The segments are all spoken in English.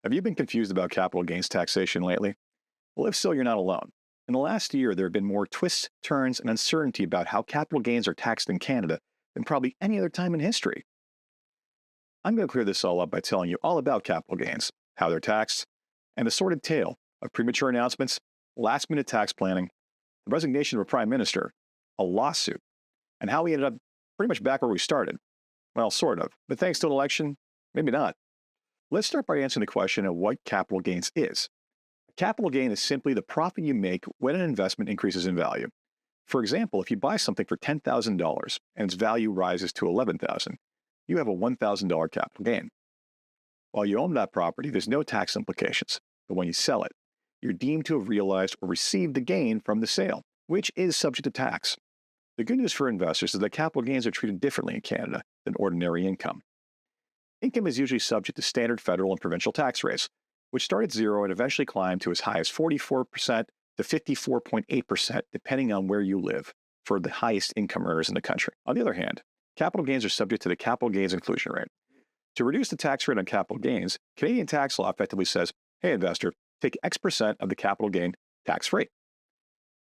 Have you been confused about capital gains taxation lately? Well, if so, you're not alone. In the last year, there have been more twists, turns, and uncertainty about how capital gains are taxed in Canada than probably any other time in history. I'm going to clear this all up by telling you all about capital gains, how they're taxed, and the sordid tale of premature announcements, last minute tax planning, the resignation of a prime minister, a lawsuit, and how we ended up pretty much back where we started. Well, sort of, but thanks to an election, maybe not. Let's start by answering the question of what capital gains is. A capital gain is simply the profit you make when an investment increases in value. For example, if you buy something for $10,000 and its value rises to $11,000, you have a $1,000 capital gain. While you own that property, there's no tax implications, but when you sell it, you're deemed to have realized or received the gain from the sale, which is subject to tax. The good news for investors is that capital gains are treated differently in Canada than ordinary income. Income is usually subject to standard federal and provincial tax rates, which start at zero and eventually climb to as high as 44% to 54.8%, depending on where you live, for the highest income earners in the country. On the other hand, capital gains are subject to the capital gains inclusion rate. To reduce the tax rate on capital gains, Canadian tax law effectively says, hey, investor, take X% of the capital gain tax-free.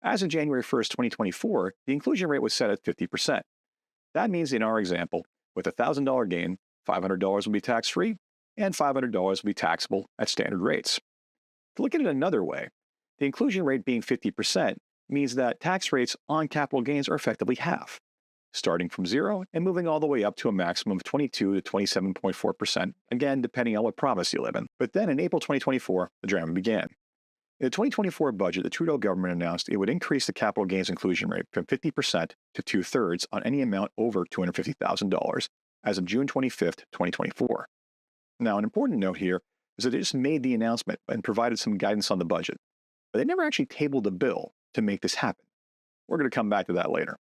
As of January 1st, 2024, the inclusion rate was set at 50%. That means in our example, with a $1,000 gain, $500 will be tax-free, and $500 will be taxable at standard rates. To look at it another way, the inclusion rate being 50% means that tax rates on capital gains are effectively half, starting from zero and moving all the way up to a maximum of 22 to 27.4%, again, depending on what province you live in. But then in April 2024, the drama began. In the 2024 budget, the Trudeau government announced it would increase the capital gains inclusion rate from 50% to two-thirds on any amount over $250,000 as of June 25th, 2024. Now, an important note here is that they just made the announcement and provided some guidance on the budget, but they never actually tabled a bill to make this happen. We're going to come back to that later.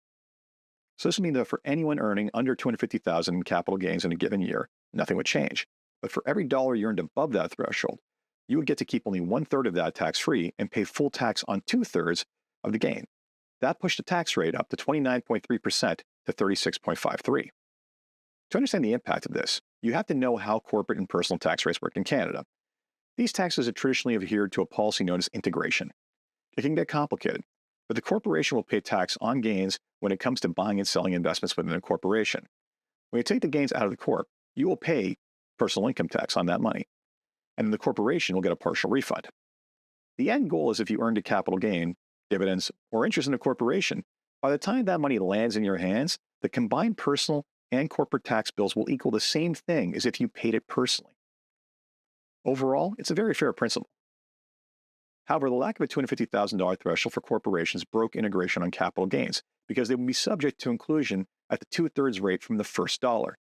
So this would mean that for anyone earning under $250,000 in capital gains in a given year, nothing would change. But for every dollar you earned above that threshold, you would get to keep only 1/3 of that tax-free and pay full tax on 2/3 of the gain. That pushed the tax rate up to 29.3% to 36.53%. To understand the impact of this, you have to know how corporate and personal tax rates work in Canada. These taxes are traditionally adhered to a policy known as integration. It can get complicated, but the corporation will pay tax on gains when it comes to buying and selling investments within a corporation. When you take the gains out of the corp, you will pay personal income tax on that money, and then the corporation will get a partial refund. The end goal is if you earned a capital gain, dividends, or interest in a corporation, by the time that money lands in your hands, the combined personal and corporate tax bills will equal the same thing as if you paid it personally. Overall, it's a very fair principle. However, the lack of a $250,000 threshold for corporations broke integration on capital gains because they would be subject to inclusion at the 2/3 rate from the first dollar.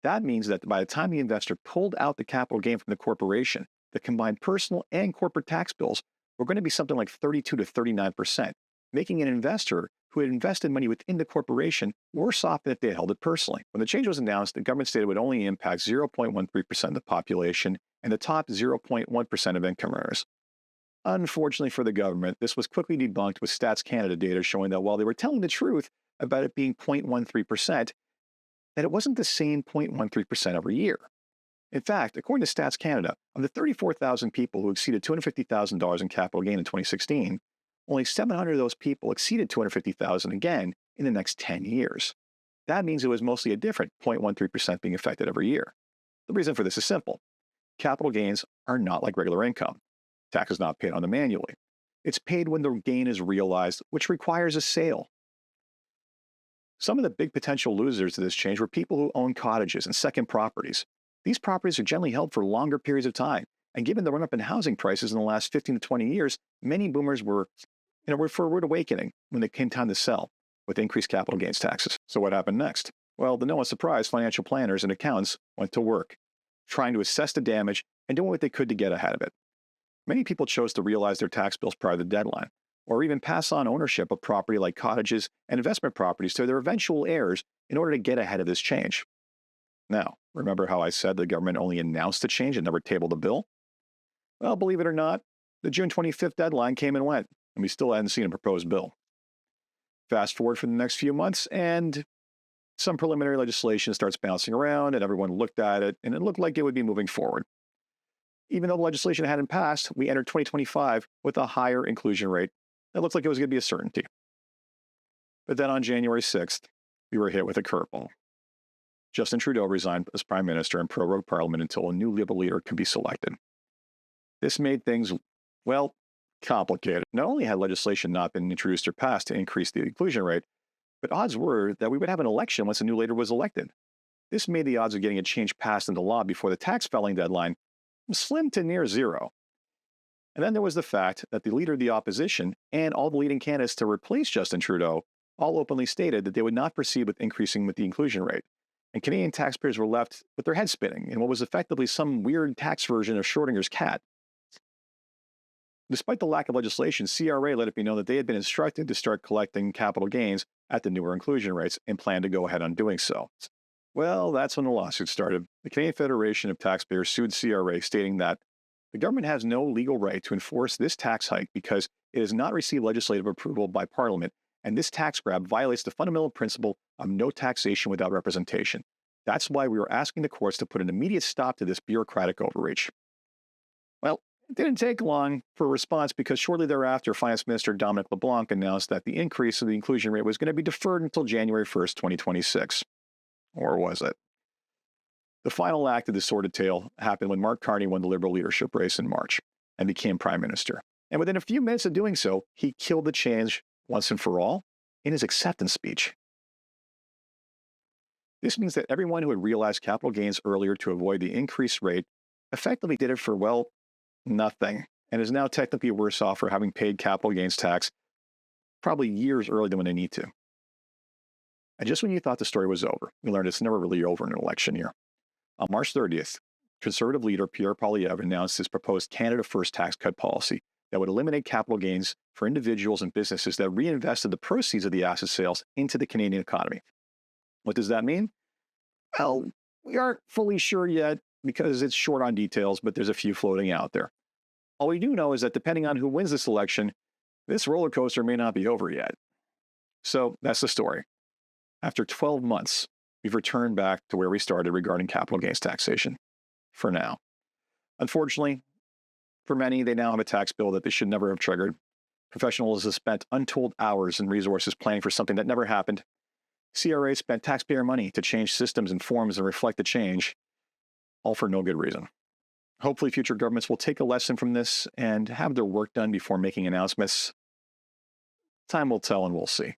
That means that by the time the investor pulled out the capital gain from the corporation, the combined personal and corporate tax bills were going to be something like 32 to 39%, making an investor who had invested money within the corporation worse off than if they had held it personally. When the change was announced, the government stated it would only impact 0.13% of the population and the top 0.1% of income earners. Unfortunately for the government, this was quickly debunked with Stats Canada data showing that while they were telling the truth about it being 0.13%, that it wasn't the same 0.13% every year. In fact, according to Stats Canada, of the 34,000 people who exceeded $250,000 in capital gain in 2016, only 700 of those people exceeded $250,000 again in the next 10 years. That means it was mostly a different 0.13% being affected every year. The reason for this is simple. Capital gains are not like regular income. Tax is not paid on them annually. It's paid when the gain is realized, which requires a sale. Some of the big potential losers to this change were people who own cottages and second properties. These properties are generally held for longer periods of time, and given the run-up in housing prices in the last 15 to 20 years, many boomers were for a rude awakening when it came time to sell with increased capital gains taxes. So what happened next? Well, to no one's surprise, financial planners and accountants went to work, trying to assess the damage and doing what they could to get ahead of it. Many people chose to realize their tax bills prior to the deadline, or even pass on ownership of property like cottages and investment properties to their eventual heirs in order to get ahead of this change. Now, remember how I said the government only announced the change and never tabled a bill? Well, believe it or not, the June 25th deadline came and went, and we still hadn't seen a proposed bill. Fast forward for the next few months, and some preliminary legislation starts bouncing around, and everyone looked at it, and it looked like it would be moving forward. Even though the legislation hadn't passed, we entered 2025 with a higher inclusion rate. It looked like it was going to be a certainty. But then on January 6th, we were hit with a curveball. Justin Trudeau resigned as prime minister and prorogued parliament until a new Liberal leader could be selected. This made things, well, complicated. Not only had legislation not been introduced or passed to increase the inclusion rate, but odds were that we would have an election once a new leader was elected. This made the odds of getting a change passed into law before the tax filing deadline slim to near zero. And then there was the fact that the leader of the opposition and all the leading candidates to replace Justin Trudeau all openly stated that they would not proceed with increasing with the inclusion rate. And Canadian taxpayers were left with their heads spinning in what was effectively some weird tax version of Schrodinger's cat. Despite the lack of legislation, CRA let it be known that they had been instructed to start collecting capital gains at the newer inclusion rates and planned to go ahead on doing so. Well, that's when the lawsuit started. The Canadian Federation of Taxpayers sued CRA, stating that the government has no legal right to enforce this tax hike because it has not received legislative approval by Parliament, and this tax grab violates the fundamental principle of no taxation without representation. That's why we were asking the courts to put an immediate stop to this bureaucratic overreach. Well, it didn't take long for a response because shortly thereafter, Finance Minister Dominic LeBlanc announced that the increase of the inclusion rate was going to be deferred until January 1st, 2026. Or was it? The final act of this sordid tale happened when Mark Carney won the Liberal leadership race in March and became Prime Minister. And within a few minutes of doing so, he killed the change once and for all in his acceptance speech. This means that everyone who had realized capital gains earlier to avoid the increased rate effectively did it for, well, nothing, and is now technically worse off for having paid capital gains tax probably years earlier than when they need to. And just when you thought the story was over, we learned it's never really over in an election year. On March 30th, Conservative leader Pierre Poilievre announced his proposed Canada First tax cut policy that would eliminate capital gains for individuals and businesses that reinvested the proceeds of the asset sales into the Canadian economy. What does that mean? Well, we aren't fully sure yet because it's short on details, but there's a few floating out there. All we do know is that depending on who wins this election, this roller coaster may not be over yet. So that's the story. After 12 months, we've returned back to where we started regarding capital gains taxation, for now. Unfortunately, for many, they now have a tax bill that they should never have triggered. Professionals have spent untold hours and resources planning for something that never happened. CRA spent taxpayer money to change systems and forms and reflect the change, all for no good reason. Hopefully, future governments will take a lesson from this and have their work done before making announcements. Time will tell and we'll see.